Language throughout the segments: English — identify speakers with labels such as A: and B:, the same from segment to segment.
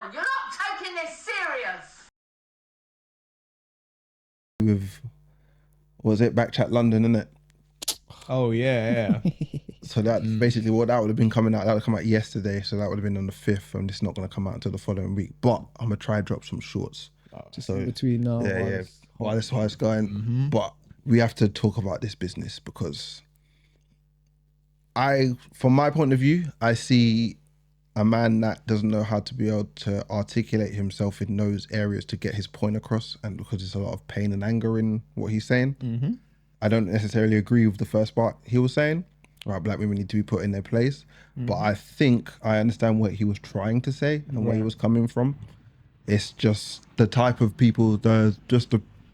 A: You're not taking this serious.
B: With, was it BKChat London, innit?
C: Oh yeah.
B: So that's basically what that would have been coming out. That would come out yesterday, so that would have been on the 5th, and it's not going to come out until the following week. But I'm gonna try drop some shorts.
D: Just in between now.
B: Yeah. While this is going, but we have to talk about this business because from my point of view, I see a man that doesn't know how to be able to articulate himself in those areas to get his point across, and because there's a lot of pain and anger in what he's saying. I don't necessarily agree with the first part he was saying, right, black women need to be put in their place, but I think I understand what he was trying to say and where he was coming from. It's just the type of people, the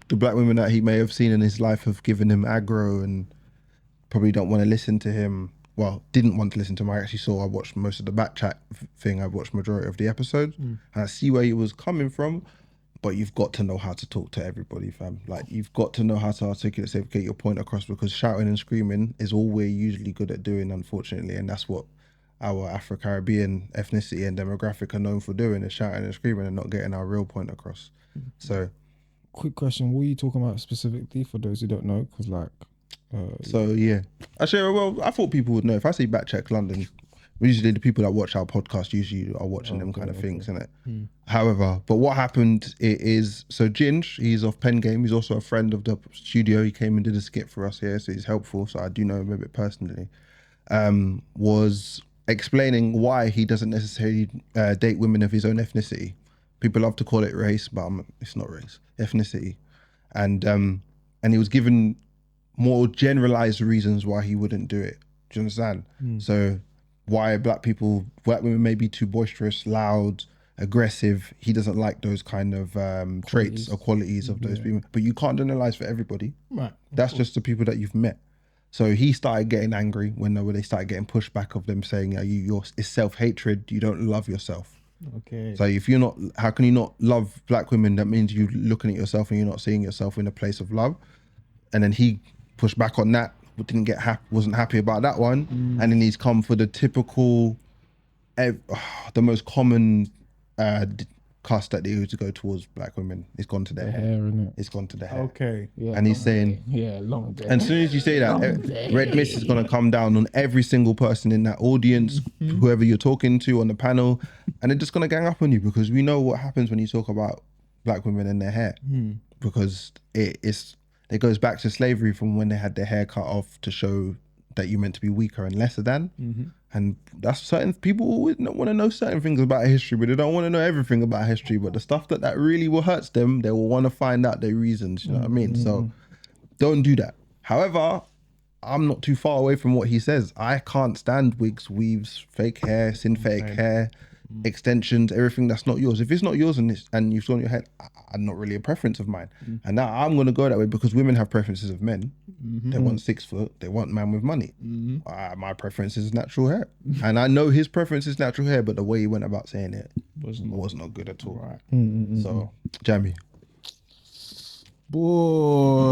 B: black women that he may have seen in his life have given him aggro and probably don't want to listen to him. Well, didn't want to listen to him. I watched most of the BKChat thing. I watched majority of the episodes and I see where he was coming from, but you've got to know how to talk to everybody, fam. Like, you've got to know how to articulate, say, get your point across, because shouting and screaming is all we're usually good at doing, unfortunately. And that's what our Afro-Caribbean ethnicity and demographic are known for doing, is shouting and screaming and not getting our real point across. So,
D: quick question, what are you talking about specifically for those who don't know? Because
B: actually, well, I thought people would know. If I say BKChat London, usually the people that watch our podcast usually are watching them kind of things, innit? However, but what happened is, so Ginge, he's off Pen Game. He's also a friend of the studio. He came and did a skit for us here, so he's helpful. So I do know him a bit personally. Was explaining why he doesn't necessarily date women of his own ethnicity. People love to call it race, but it's not race, ethnicity. And he was given more generalized reasons why he wouldn't do it. Do you understand? So why black women may be too boisterous, loud, aggressive. He doesn't like those kind of traits or qualities of those people. But you can't generalize for everybody.
D: Right.
B: That's just the people that you've met. So he started getting angry when they started getting pushback of them saying, it's self-hatred, you don't love yourself.
D: Okay.
B: So if you're not, how can you not love black women? That means you're looking at yourself and you're not seeing yourself in a place of love. And then he pushed back on that, but wasn't happy about that one. And then he's come for the typical, the most common cuss that they used to go towards black women. It's gone to their hair,
D: innit?
B: It's gone to their hair.
C: Okay.
D: Yeah,
B: and he's saying,
D: long day.
B: and as soon as you say that, red mist is going to come down on every single person in that audience, whoever you're talking to on the panel, and they're just going to gang up on you, because we know what happens when you talk about black women and their hair, because it goes back to slavery, from when they had their hair cut off to show that you're meant to be weaker and lesser than. And that's certain people always want to know certain things about history, but they don't want to know everything about history. But the stuff that really will hurts them, they will want to find out their reasons. You know what I mean? So don't do that. However, I'm not too far away from what he says. I can't stand wigs, weaves, fake hair, synthetic hair, extensions, everything that's not yours. If it's not yours and you've on your head, I'm not really a preference of mine. And now I'm going to go that way, because women have preferences of men. They want 6 foot, they want man with money. My preference is natural hair. And I know his preference is natural hair, but the way he went about saying it was not good at all. Right. So, Jamie.
D: Boy.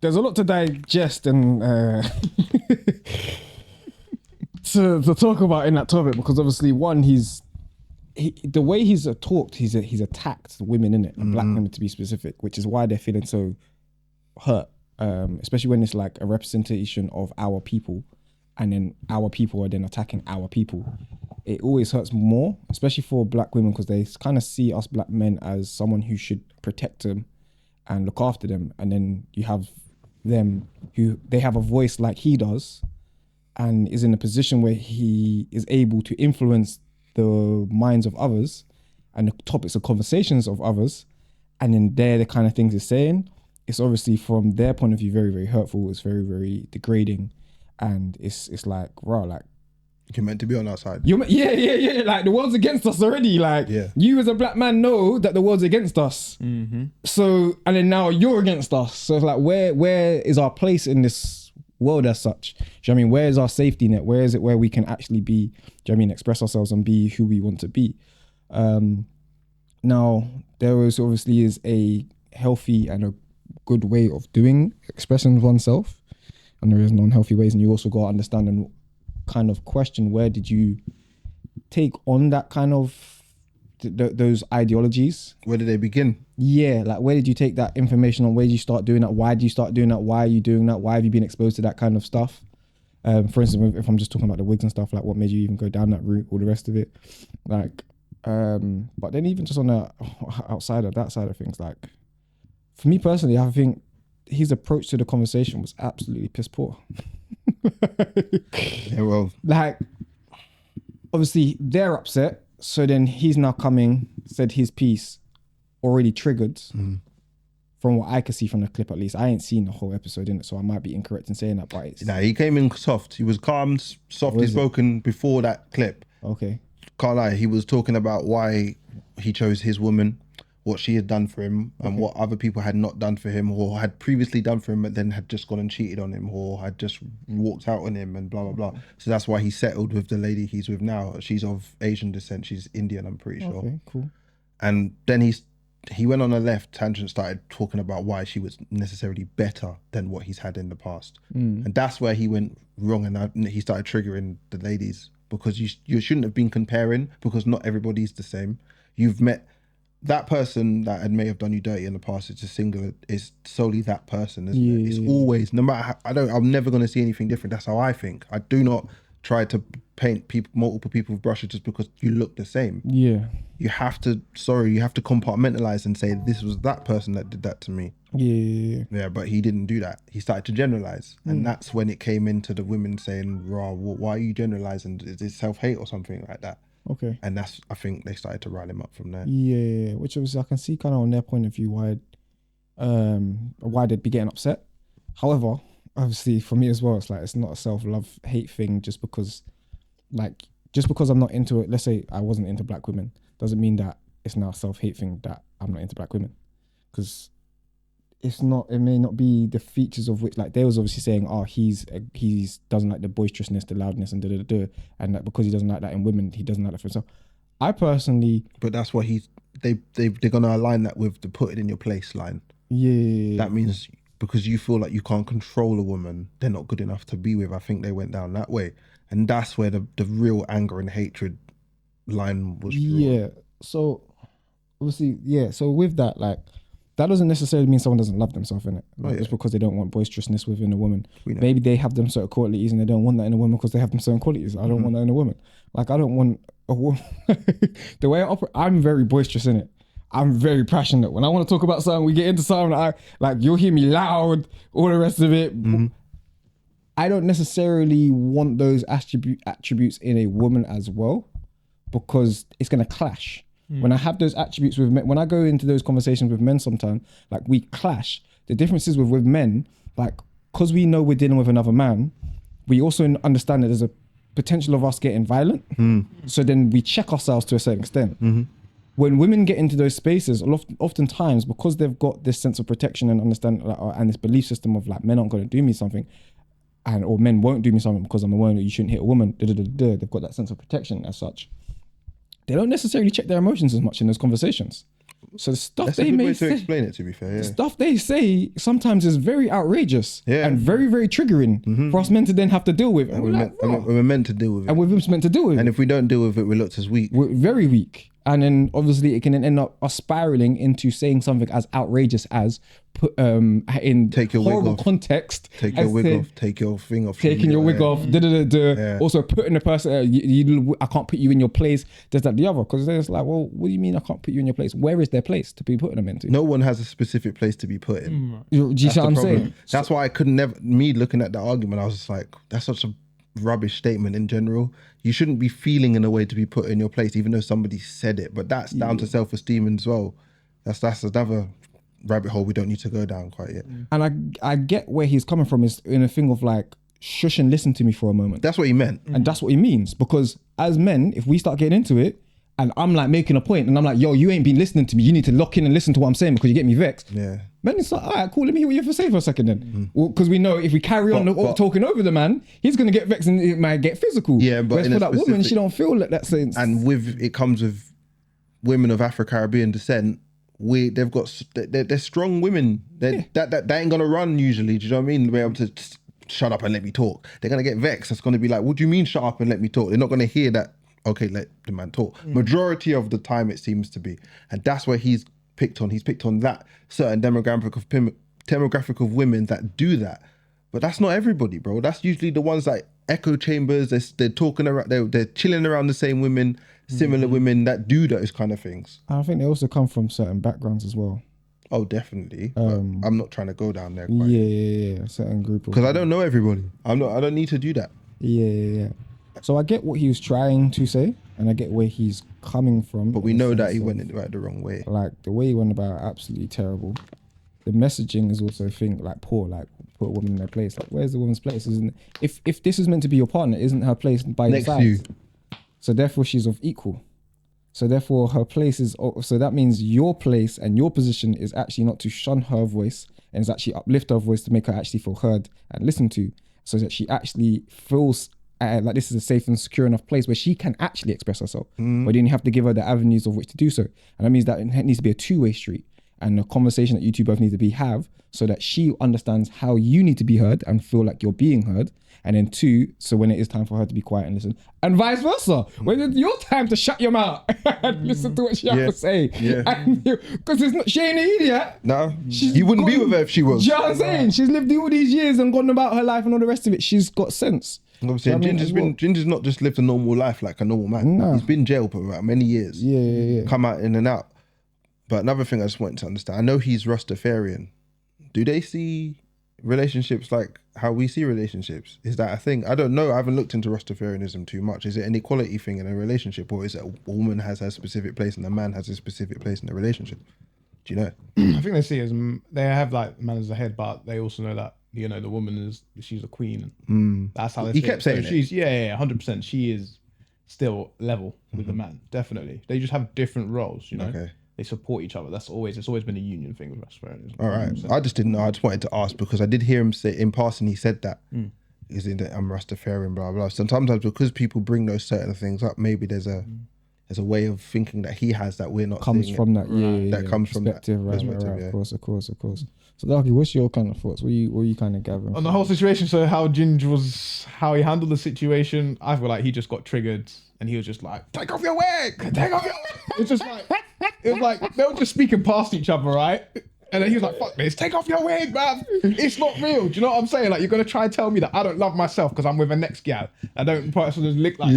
D: There's a lot to digest and to talk about in that topic, because obviously, one, the way he's talked, he's attacked women, innit, and black women to be specific, which is why they're feeling so hurt, especially when it's like a representation of our people, and then our people are then attacking our people. It always hurts more, especially for black women, because they kind of see us black men as someone who should protect them and look after them, and then you have them who they have a voice like he does, and is in a position where he is able to influence the minds of others and the topics of conversations of others, and then they're the kind of things he's saying. It's obviously, from their point of view, very, very hurtful. It's very, very degrading, and it's like, raw, like,
B: you're meant to be on our side.
D: Yeah. Like, the world's against us already. Like, you as a black man know that the world's against us. So, and then now you're against us. So it's like, where is our place in this world as such? Do you know what I mean? Where is our safety net? Where is it where we can actually be, do you know what I mean, express ourselves and be who we want to be? Now, there obviously is a healthy and a good way of expressing oneself, and there is non-healthy ways, and you also got to understand kind of question, where did you take on that kind of those ideologies?
B: Where did they begin?
D: Yeah, like where did you take that information on? Where did you start doing that? Why did you start doing that? Why are you doing that? Why have you been exposed to that kind of stuff? For instance, if I'm just talking about the wigs and stuff, like what made you even go down that route, all the rest of it, like. But then even just on the outside of that side of things, like for me personally, I think his approach to the conversation was absolutely piss poor.
B: Yeah, well,
D: like obviously they're upset, so then he's now coming, said his piece, already triggered. From what I could see from the clip, at least I ain't seen the whole episode in it, so I might be incorrect in saying that. But it's
B: he came in soft. He was calm, softly spoken before that clip.
D: okay.
B: Can't lie, he was talking about why he chose his woman, what she had done for him, and what other people had not done for him, or had previously done for him, but then had just gone and cheated on him, or had just walked out on him, and blah blah blah. So that's why he settled with the lady he's with now. She's of Asian descent. She's Indian, I'm pretty sure.
D: Okay, cool.
B: And then he went on a left tangent, started talking about why she was necessarily better than what he's had in the past, and that's where he went wrong, and he started triggering the ladies. Because you shouldn't have been comparing, because not everybody's the same. You've met that person that may have done you dirty in the past. It's a singular. It's solely that person, isn't it? It's always, no matter how, I'm never going to see anything different. That's how I think. I do not try to paint multiple people with brushes just because you look the same.
D: Yeah.
B: You have to compartmentalize and say, this was that person that did that to me.
D: Yeah.
B: But he didn't do that. He started to generalize, and that's when it came into the women saying, "Raw, why are you generalizing? Is it self-hate or something like that?"
D: Okay.
B: And that's, I think they started to rile him up from there.
D: Yeah, which obviously I can see kind of on their point of view why they'd be getting upset. However, obviously for me as well, it's like it's not a self-love hate thing just because I'm not into it. Let's say I wasn't into black women, doesn't mean that it's now a self-hate thing that I'm not into black women, because it may not be the features of which, like they was obviously saying, he's doesn't like the boisterousness, the loudness, and and that because he doesn't like that in women, he doesn't like that for himself. I personally,
B: but that's what they're gonna align that with the put it in your place line.
D: Yeah,
B: that means because you feel like you can't control a woman, they're not good enough to be with. I think they went down that way, and that's where the real anger and hatred line was.
D: Yeah, so obviously, so with that, like, that doesn't necessarily mean someone doesn't love themselves, innit? Like, just because they don't want boisterousness within a woman. Maybe they have them certain qualities and they don't want that in a woman because they have them certain qualities. I don't want that in a woman. Like, I don't want a woman. The way I operate, I'm very boisterous, innit? I'm very passionate. When I want to talk about something, we get into something, you'll hear me loud, all the rest of it. I don't necessarily want those attributes in a woman as well, because it's going to clash. When I have those attributes with men, when I go into those conversations with men sometimes, like, we clash. The difference is with men, like, because we know we're dealing with another man, we also understand that there's a potential of us getting violent. So then we check ourselves to a certain extent. When women get into those spaces, oftentimes, because they've got this sense of protection and understand, and this belief system of, like, men aren't going to do me something, or men won't do me something because I'm a woman, or you shouldn't hit a woman, they've got that sense of protection as such. They don't necessarily check their emotions as much in those conversations. So the stuff
B: That's
D: they
B: a good
D: may
B: way
D: say,
B: to explain it, to be fair.
D: the stuff they say sometimes is very outrageous and very, very triggering for us men to then have to deal with.
B: And we're meant to deal with it.
D: And we're meant to deal with it.
B: And if we don't deal with it, we're looked as weak.
D: We're very weak. And then obviously it can then end up us spiraling into saying something as outrageous as in
B: Take your
D: horrible
B: wig off.
D: context.
B: Take your wig off. Take your thing off.
D: Taking your wig off. Also putting the person, I can't put you in your place. There's that the other, because it's like, well, what do you mean I can't put you in your place? Where is their place to be putting them into?
B: No one has a specific place to be put in.
D: Do you see what I'm saying?
B: That's why I could never, me looking at the argument, I was just like, that's such a rubbish statement in general. You shouldn't be feeling in a way to be put in your place, even though somebody said it. But that's down to self-esteem as well. That's another rabbit hole we don't need to go down quite yet.
D: And I get where he's coming from, is in a thing of like, shush and listen to me for a moment.
B: That's what he meant.
D: And that's what he means, because as men, if we start getting into it and I'm like making a point and I'm like, yo, you ain't been listening to me, you need to lock in and listen to what I'm saying because you get me vexed.
B: Yeah.
D: Man, it's like, all right, cool, let me hear what you have to say for a second then. Because we know if we carry on talking over the man, he's going to get vexed and it might get physical.
B: Yeah, but
D: whereas for that woman, she don't feel like that sense.
B: And it comes with women of Afro-Caribbean descent. They're strong women. That ain't gonna run usually. Do you know what I mean? Be able to shut up and let me talk. They're gonna get vexed. It's gonna be like, what do you mean shut up and let me talk? They're not gonna hear that. Okay, let the man talk. Majority of the time, it seems to be, and that's where he's picked on. He's picked on that certain demographic of women that do that. But that's not everybody, bro. That's usually the ones like echo chambers. They're talking around. They're chilling around the same women, similar women that do those kind of things.
D: I think they also come from certain backgrounds as well.
B: Oh, definitely. But I'm not trying to go down there.
D: Yeah. A certain group.
B: Because I don't know everybody. I don't need to do that.
D: Yeah. So I get what he was trying to say, and I get where he's coming from.
B: But we know that he went the wrong way.
D: Like the way he went about it, absolutely terrible. The messaging is also poor, like put a woman in their place. Like, where's the woman's place? Isn't if this is meant to be your partner, isn't her place by your side? Next to you. So therefore she's of equal. So therefore her place is, so that means your place and your position is actually not to shun her voice, and is actually uplift her voice to make her actually feel heard and listened to, so that she actually feels like this is a safe and secure enough place where she can actually express herself. But then you have to give her the avenues of which to do so. And that means that it needs to be a two-way street, and a conversation that you two both need to have, so that she understands how you need to be heard and feel like you're being heard. And then two, so when it is time for her to be quiet and listen, and vice versa, when it's your time to shut your mouth and listen to what she has to say. Because she ain't an idiot.
B: No, you wouldn't be with her if she was.
D: Do you know what I'm saying? She's lived all these years and gone about her life and all the rest of it. She's got sense.
B: Obviously, Ginger's not just lived a normal life like a normal man. No. He's been jailed for about many years.
D: Yeah.
B: Come out in and out. But another thing I just wanted to understand, I know he's Rastafarian. Do they see relationships like how we see relationships? Is that a thing? I don't know. I haven't looked into Rastafarianism too much. Is it an equality thing in a relationship, or is it a woman has her specific place and a man has a specific place in the relationship? Do you know?
C: I think they see it as, they have like man as the head, but they also know that, you know, the woman she's a queen. That's how they
B: He kept saying
C: she's 100%. She is still level with the man. Definitely. They just have different roles, you know?
B: Okay.
C: They support each other. It's always been a union thing with Rastafarianism.
B: All right. I just didn't know. I just wanted to ask because I did hear him say in passing, he said that. Is in that I'm Rastafarian, blah, blah. Sometimes because people bring those certain things up, maybe there's a way of thinking that he has that we're not
D: comes
B: seeing
D: from
B: it.
D: That comes from that perspective. Right. Of course. So Darky, what's your kind of thoughts? What are you kind of gathering
C: on the whole situation? So how Ginge how he handled the situation, I feel like he just got triggered and he was just like, take off your wig, take off your wig. It's just like, it was like they were just speaking past each other, right? And then he was like, fuck this, take off your wig, man. It's not real. Do you know what I'm saying? Like, you're going to try and tell me that I don't love myself because I'm with a next gal. I don't personally look like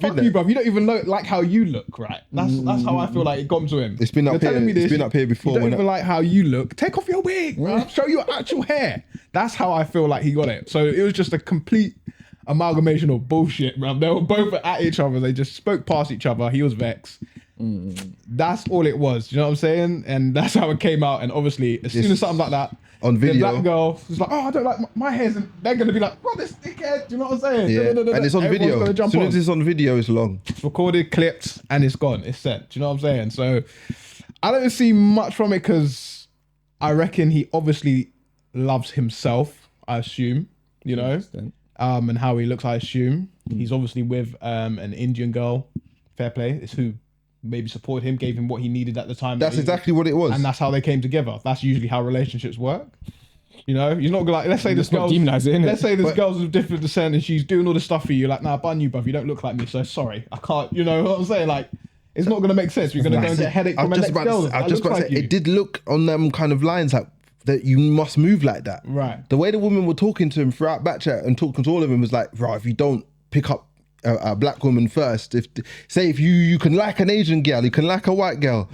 C: fuck you, bro. You don't even look like how you look, right? That's how I feel like it got to him.
B: It's been up here. It's been up here before.
C: You don't even like how you look. Take off your wig, bro. Show your actual hair. That's how I feel like he got it. So it was just a complete amalgamation of bullshit, bro. They were both at each other. They just spoke past each other. He was vexed. That's all it was. You know what I'm saying? And that's how it came out. And obviously, as soon as something like that
B: on video,
C: the black girl was like, "Oh, I don't like my hair's." They're gonna be like, "What this dickhead?" Do you know what I'm saying?
B: Yeah. And it's on video. As soon as it's on video, it's long.
C: It's recorded, clipped, and it's gone. It's sent. Do you know what I'm saying? So I don't see much from it because I reckon he obviously loves himself. I assume, you know, and how he looks. I assume he's obviously with an Indian girl. Fair play. It's who maybe supported him, gave him what he needed at the time.
B: That's exactly what it was.
C: And that's how they came together. That's usually how relationships work. You know, you're not gonna like, let's say this girl's of different descent and she's doing all the stuff for you. Like, nah, bun you, bruv, you don't look like me, so sorry. I can't, you know what I'm saying? Like, it's not gonna make sense. You're gonna go and get a headache from a next girl.
B: I was just about to say, it did look on them kind of lines like that you must move like that.
C: Right.
B: The way the women were talking to him throughout BKChat and talking to all of them was like, right, if you don't pick up a black woman first, if you can like an Asian girl, you can like a white girl,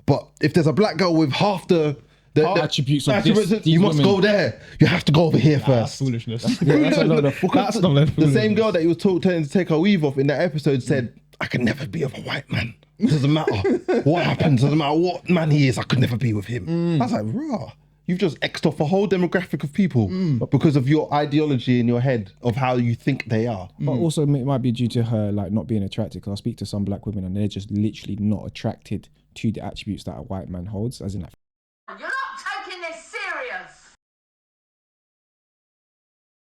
B: but if there's a black girl with half the
D: attributes of
B: you must go there. You have to go over here first.
C: That's foolishness.
B: The same girl that he was telling to take her weave off in that episode said, I can never be with a white man. It doesn't matter what happens, doesn't matter what man he is, I could never be with him. I was like, raw. You've just X'd off a whole demographic of people because of your ideology in your head of how you think they are.
D: But also it might be due to her like not being attracted, because I speak to some black women and they're just literally not attracted to the attributes that a white man holds, as in like,
A: You're not